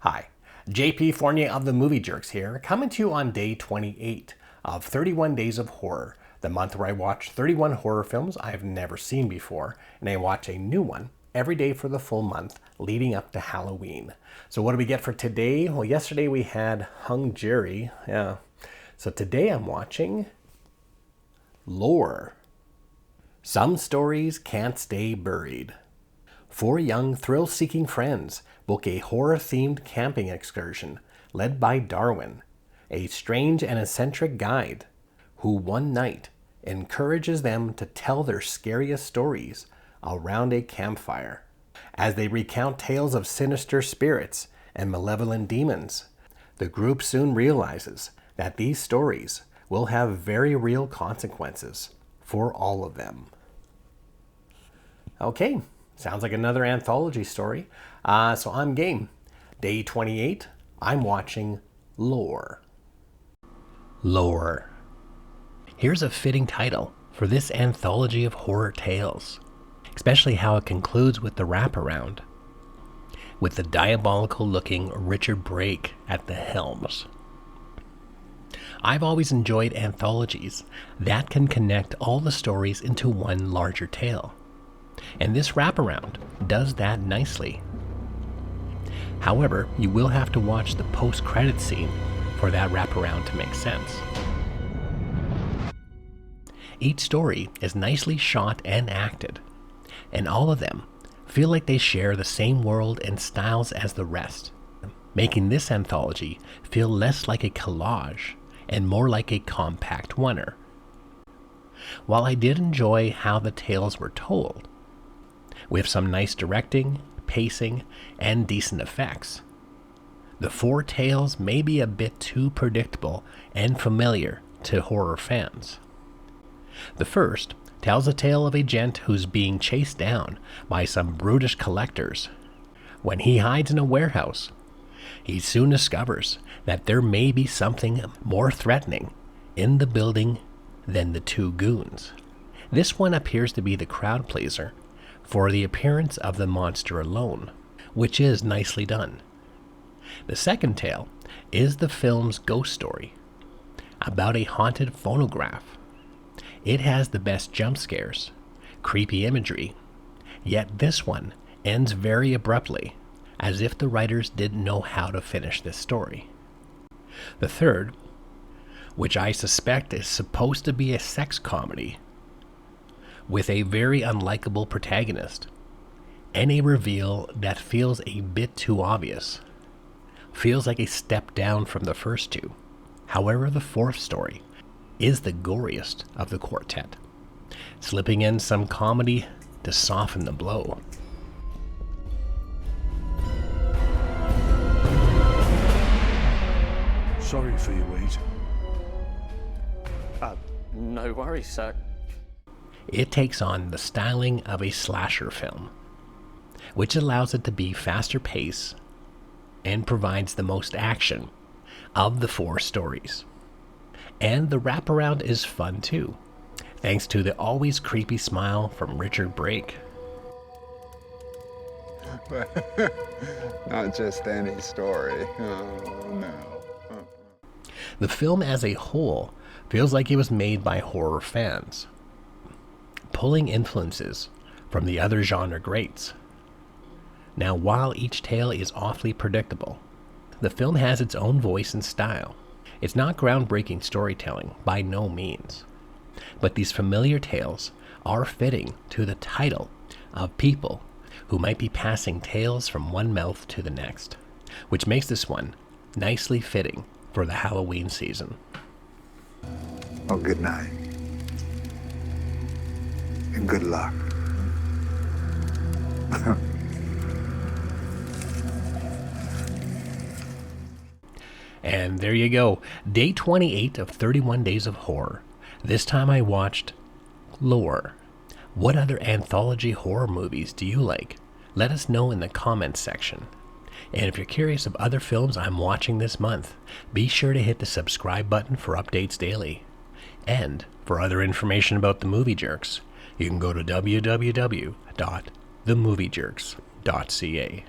Hi, JP Fournier of the Movie Jerks here, coming to you on day 28 of 31 Days of Horror, the month where I watch 31 horror films I've never seen before, and I watch a new one every day for the full month leading up to Halloween. So what do we get for today? Well, yesterday we had Hung Jury. Yeah. So today I'm watching Lore. Some stories can't stay buried. Four young, thrill-seeking friends book a horror-themed camping excursion led by Darwin, a strange and eccentric guide who one night encourages them to tell their scariest stories around a campfire. As they recount tales of sinister spirits and malevolent demons, the group soon realizes that these stories will have very real consequences for all of them. Okay. Sounds like another anthology story. So I'm game. Day 28, I'm watching Lore. Lore. Here's a fitting title for this anthology of horror tales, especially how it concludes with the wraparound, with the diabolical-looking Richard Brake at the helms. I've always enjoyed anthologies that can connect all the stories into one larger tale. And this wraparound does that nicely. However, you will have to watch the post-credit scene for that wraparound to make sense. Each story is nicely shot and acted, and all of them feel like they share the same world and styles as the rest, making this anthology feel less like a collage and more like a compact oneer. While I did enjoy how the tales were told, with some nice directing, pacing, and decent effects, the four tales may be a bit too predictable and familiar to horror fans. The first tells a tale of a gent who's being chased down by some brutish collectors. When he hides in a warehouse, he soon discovers that there may be something more threatening in the building than the two goons. This one appears to be the crowd pleaser for the appearance of the monster alone, which is nicely done. The second tale is the film's ghost story, about a haunted phonograph. It has the best jump scares, creepy imagery, yet this one ends very abruptly, as if the writers didn't know how to finish this story. The third, which I suspect is supposed to be a sex comedy, with a very unlikable protagonist, and a reveal that feels a bit too obvious. Feels like a step down from the first two. However, the fourth story is the goriest of the quartet, slipping in some comedy to soften the blow. Sorry for your wait. No worries, sir. It takes on the styling of a slasher film, which allows it to be faster paced and provides the most action of the four stories. And the wraparound is fun too, thanks to the always creepy smile from Richard Brake. Not just any story. Oh, no. The film as a whole feels like it was made by horror fans, pulling influences from the other genre greats. Now, while each tale is awfully predictable, the film has its own voice and style. It's not groundbreaking storytelling, by no means, but these familiar tales are fitting to the title of people who might be passing tales from one mouth to the next, which makes this one nicely fitting for the Halloween season. Oh, good night. And good luck. And there you go. Day 28 of 31 Days of Horror. This time I watched Lore. What other anthology horror movies do you like? Let us know in the comments section. And if you're curious of other films I'm watching this month, be sure to hit the subscribe button for updates daily. And for other information about the Movie Jerks, you can go to www.themoviejerks.ca.